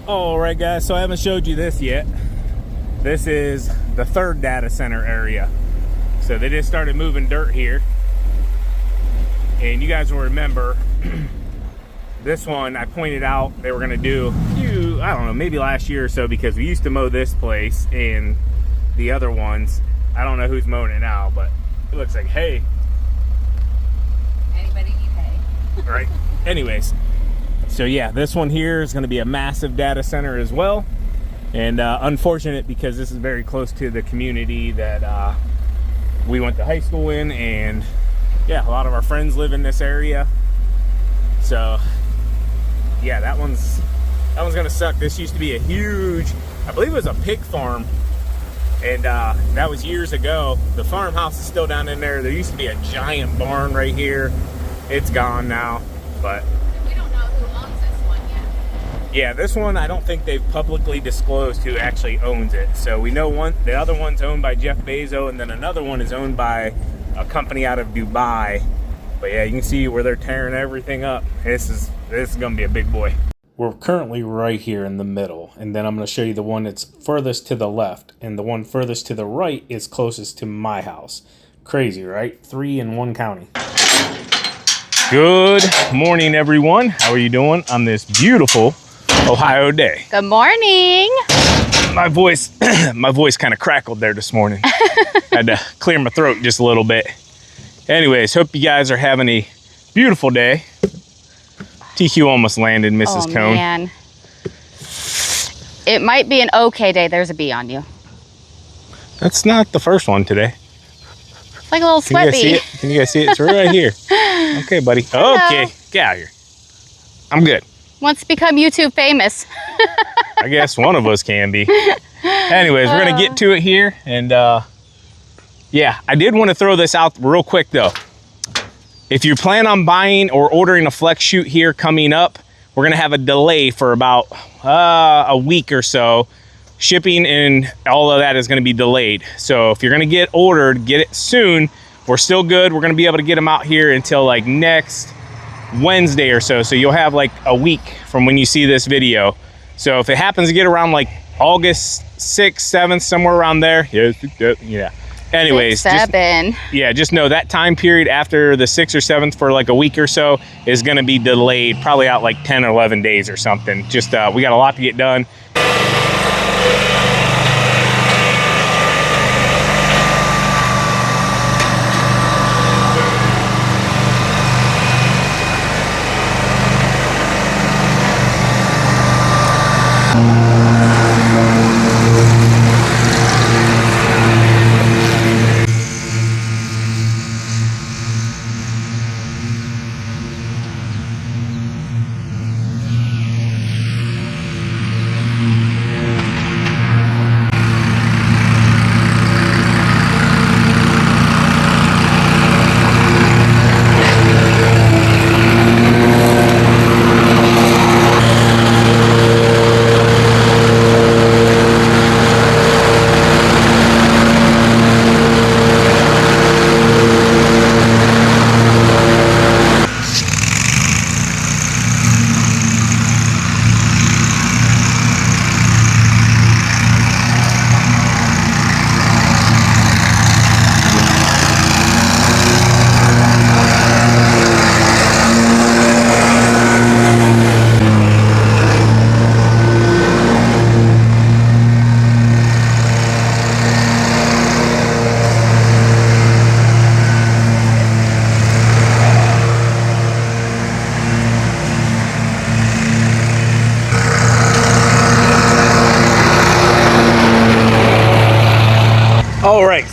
All right, guys, so I haven't showed you this yet. This is the third data center area. So they just started moving dirt here. And you guys will remember this one I pointed out they were gonna do I don't know, maybe last year or so, because we used to mow this place and the other ones, I don't know who's mowing it now, but it looks like hay. Anybody need hay? Right. Anyways, so yeah, this one here is going to be a massive data center as well, and unfortunate because this is very close to the community that we went to high school in, and yeah, a lot of our friends live in this area. So yeah, that one's going to suck. This used to be a huge, I believe it was a pig farm, and that was years ago. The farmhouse is still down in there. There used to be a giant barn right here. It's gone now, but we don't know who owns this one yet. Yeah, this one I don't think they've publicly disclosed who actually owns it. So we know the other one's owned by Jeff Bezos, and then another one is owned by a company out of Dubai. But yeah, you can see where they're tearing everything up. This is gonna be a big boy. We're currently right here in the middle, and then I'm going to show you the one that's furthest to the left, and the one furthest to the right is closest to my house. Crazy, right? 3 in 1 county. Good morning, everyone. How are you doing on this beautiful Ohio day? Good morning. My voice kind of crackled there this morning. Had to clear my throat just a little bit. Anyways, hope you guys are having a beautiful day. TQ almost landed, Mrs. Cone. Oh, man. It might be an okay day. There's a bee on you. That's not the first one today. It's like a little sweat bee. Can you guys see it? It's right here. Okay, buddy. Hello. Okay, get out of here. I'm good. Wants to become YouTube famous. I guess one of us can be. Anyways, we're going to get to it here. And yeah, I did want to throw this out real quick, though. If you plan on buying or ordering a flex chute here coming up, we're going to have a delay for about a week or so. Shipping and all of that is going to be delayed. So if you're going to get ordered, get it soon. We're still good. We're going to be able to get them out here until like next Wednesday or so. So you'll have like a week from when you see this video. So if it happens to get around like August 6th, 7th, somewhere around there. Yeah. Anyways, 6, 7. Just know that time period after the 6th or 7th for like a week or so is going to be delayed, probably out like 10 or 11 days or something. Just we got a lot to get done.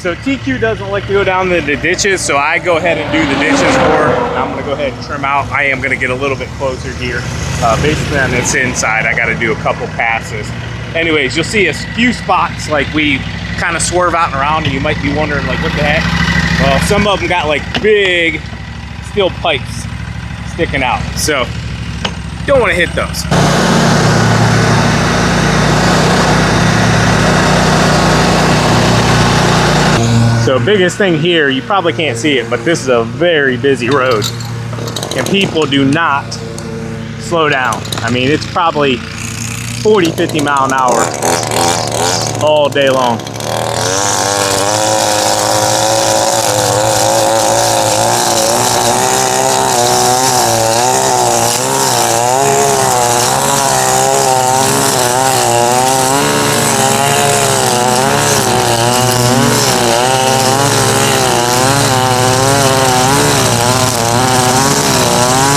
So TQ doesn't like to go down the ditches, so I go ahead and do the ditches for her. I'm gonna go ahead and trim out. I am gonna get a little bit closer here. Basically on this inside, I gotta do a couple passes. Anyways, you'll see a few spots like we kind of swerve out and around, and you might be wondering like, what the heck? Well, some of them got like big steel pipes sticking out. So don't wanna hit those. So biggest thing here, you probably can't see it, but this is a very busy road. And people do not slow down. I mean, it's probably 40, 50 mile an hour all day long.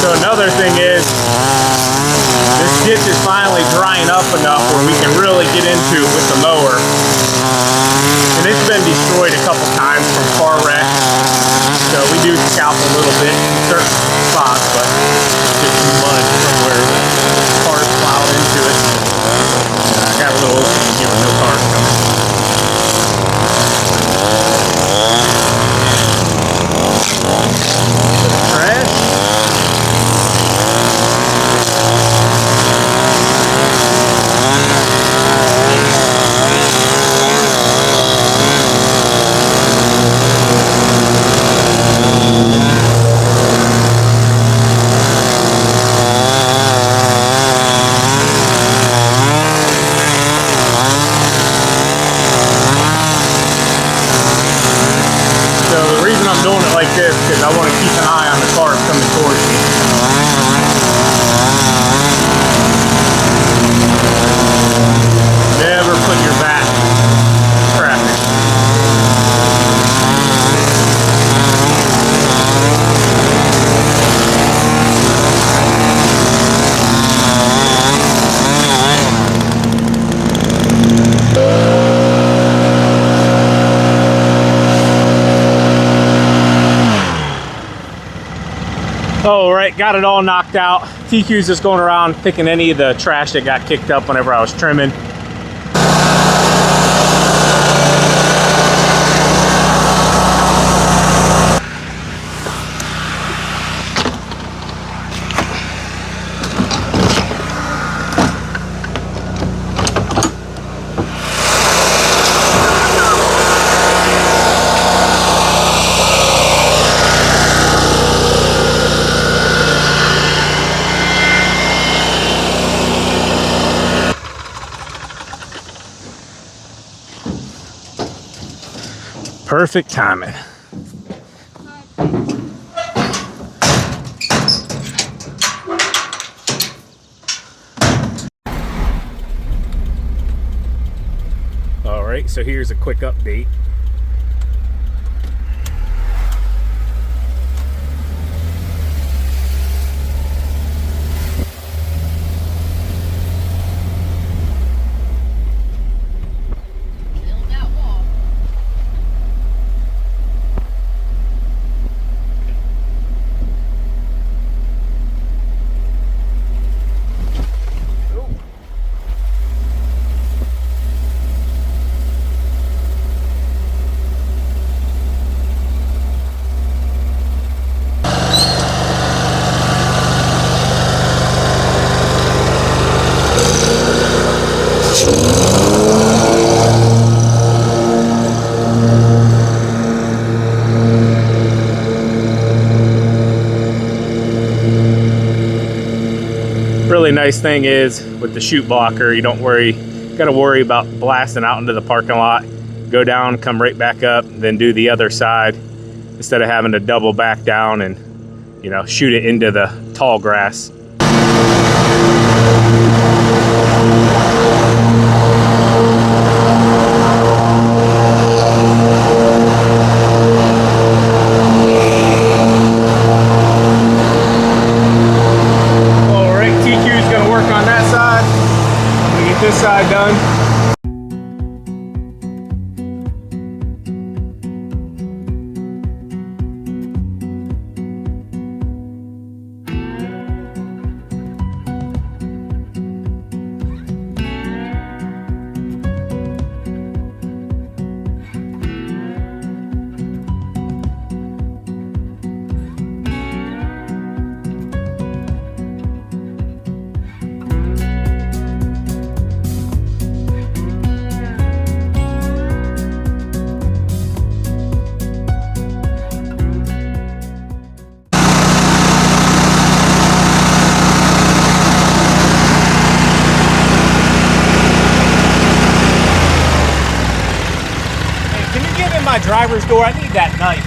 So another thing is, this ditch is finally drying up enough where we can really get into it with the mower. And it's been destroyed a couple times from car wrecks. So we do scalp a little bit in certain spots, but just mud from where the cars plowed into it. I got a little open here with no cars coming. Trash. Because I want to keep an eye on the cars coming towards me. Never put your back in traffic. All right, got it all knocked out. TQ's just going around picking any of the trash that got kicked up whenever I was trimming. Perfect timing. All right, so here's a quick update. Really nice thing is with the chute blocker, you don't gotta worry about blasting out into the parking lot. Go down, come right back up, then do the other side instead of having to double back down and, you know, shoot it into the tall grass. This side done. driver's door. I need that knife.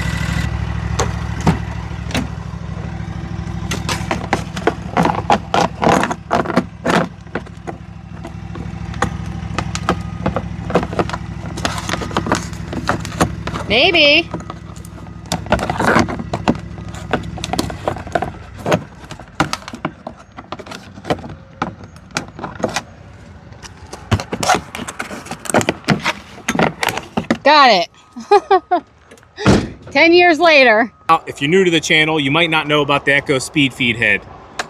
Maybe. Got it. 10 years later. Now, if you're new to the channel, you might not know about the Echo Speed Feed Head.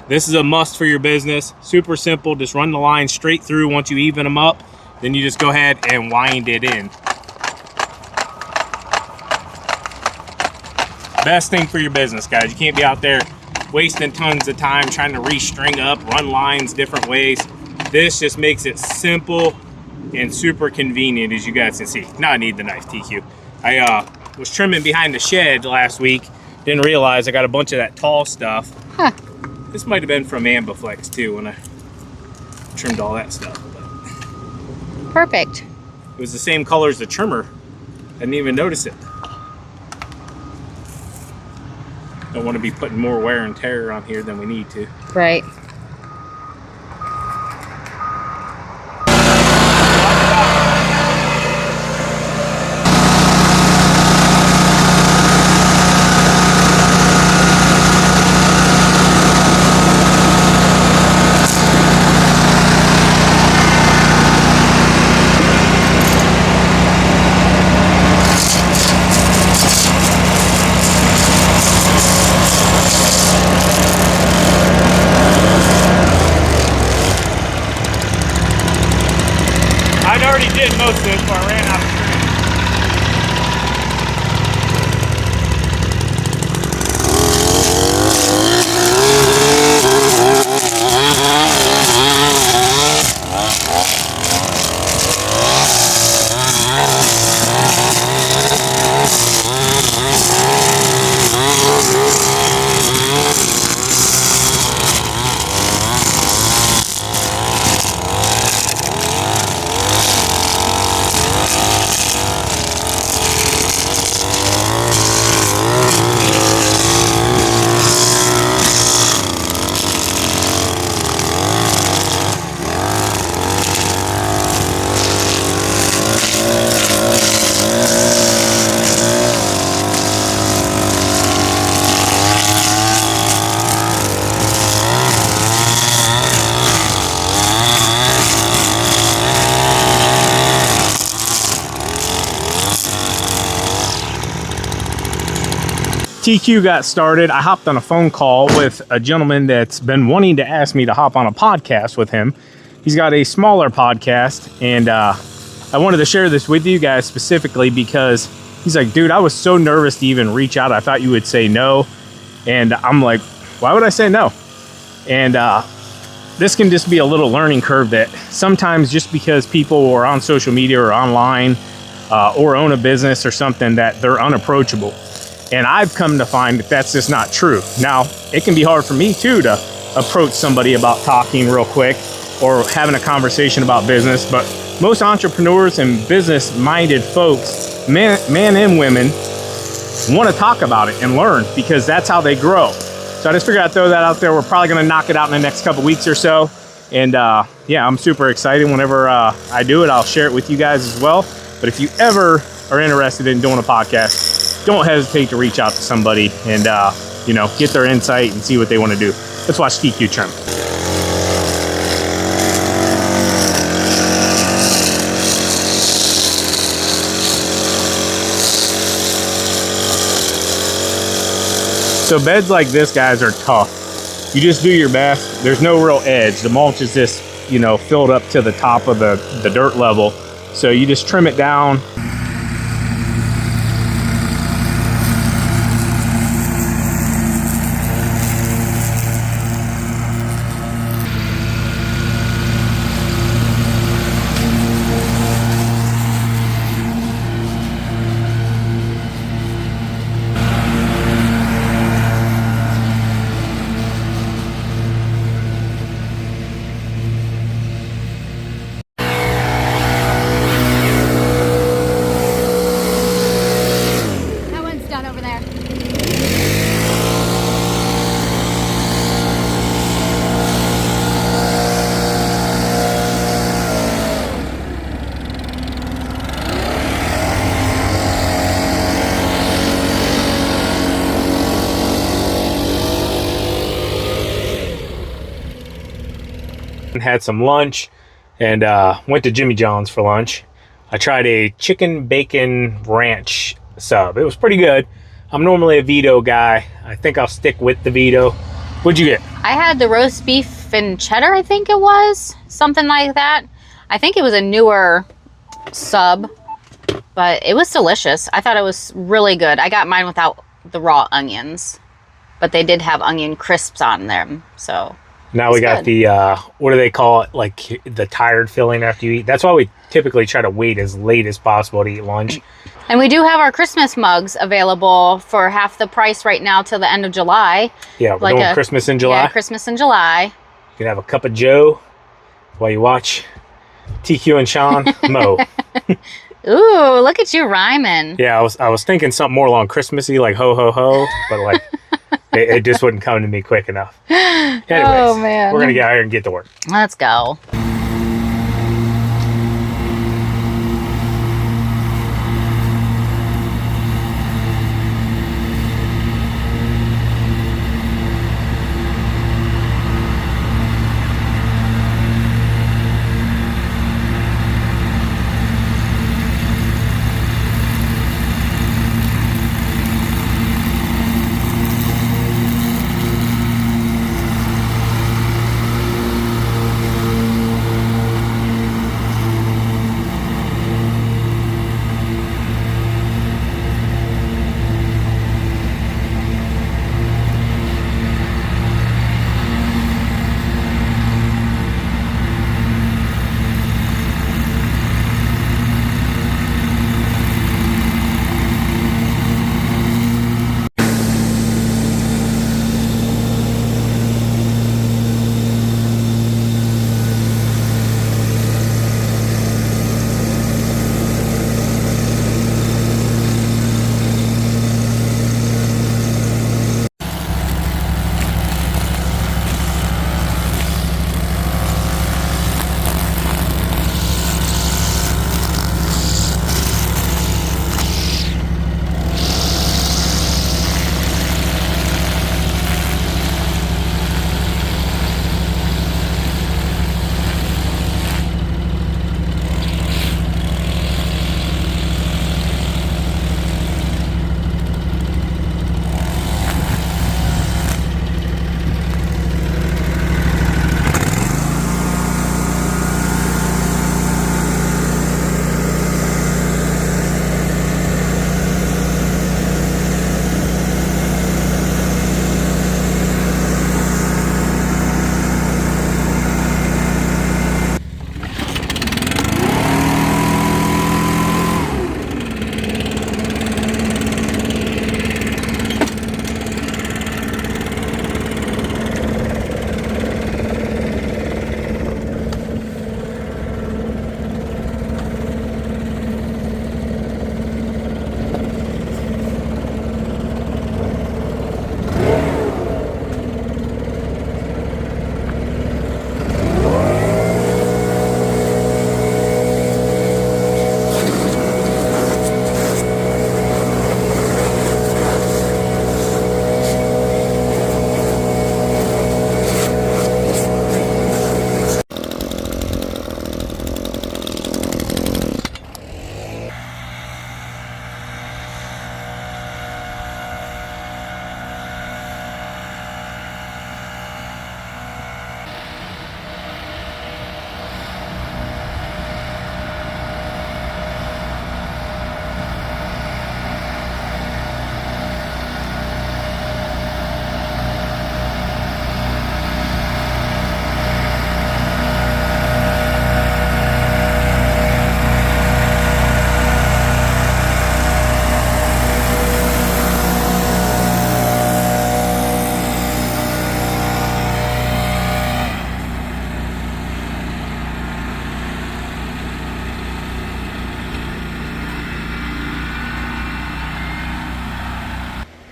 This is a must for your business. Super simple. Just run the line straight through. Once you even them up, then you just go ahead and wind it in. Best thing for your business, guys. You can't be out there wasting tons of time trying to restring up, run lines different ways. This just makes it simple and super convenient, as you guys can see. Now I need the knife, TQ. I was trimming behind the shed last week. Didn't realize I got a bunch of that tall stuff. Huh. This might have been from Ambiflex too when I trimmed all that stuff. But Perfect. it was the same color as the trimmer. I didn't even notice it. Don't want to be putting more wear and tear on here than we need to. Right. I already did most of it before I ran out of string. TQ got started. I hopped on a phone call with a gentleman that's been wanting to ask me to hop on a podcast with him. He's got a smaller podcast, and I wanted to share this with you guys specifically because he's like, dude, I was so nervous to even reach out. I thought you would say no. And I'm like, why would I say no? And this can just be a little learning curve that sometimes just because people are on social media or online or own a business or something that they're unapproachable. And I've come to find that that's just not true. Now, it can be hard for me too to approach somebody about talking real quick or having a conversation about business, but most entrepreneurs and business-minded folks, men and women, want to talk about it and learn because that's how they grow. So I just figured I'd throw that out there. We're probably going to knock it out in the next couple weeks or so. And yeah, I'm super excited. Whenever I do it, I'll share it with you guys as well. But if you ever are interested in doing a podcast, don't hesitate to reach out to somebody and you know, get their insight and see what they want to do. Let's watch TQ trim. So beds like this, guys, are tough. You just do your best. There's no real edge. The mulch is just, you know, filled up to the top of the dirt level. So you just trim it down. and had some lunch, and went to Jimmy John's for lunch. I tried a chicken bacon ranch sub. It was pretty good. I'm normally a Vito guy. I think I'll stick with the Vito. What'd you get? I had the roast beef and cheddar, I think it was. Something like that. I think it was a newer sub, but it was delicious. I thought it was really good. I got mine without the raw onions, but they did have onion crisps on them, so... Now we got the, what do they call it? Like the tired filling after you eat. That's why we typically try to wait as late as possible to eat lunch. And we do have our Christmas mugs available for half the price right now till the end of July. Yeah, we're doing Christmas in July. Yeah, Christmas in July. You can have a cup of Joe while you watch TQ and Sean mow. Ooh, look at you rhyming. Yeah, I was thinking something more along Christmassy, like ho ho ho, but like it just wouldn't come to me quick enough. Anyways, oh, man. We're gonna get out here and get to work. Let's go.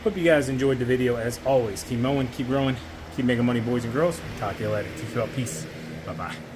Hope you guys enjoyed the video. As always, keep mowing, keep growing, keep making money, boys and girls. Talk to you later. Peace. Bye-bye.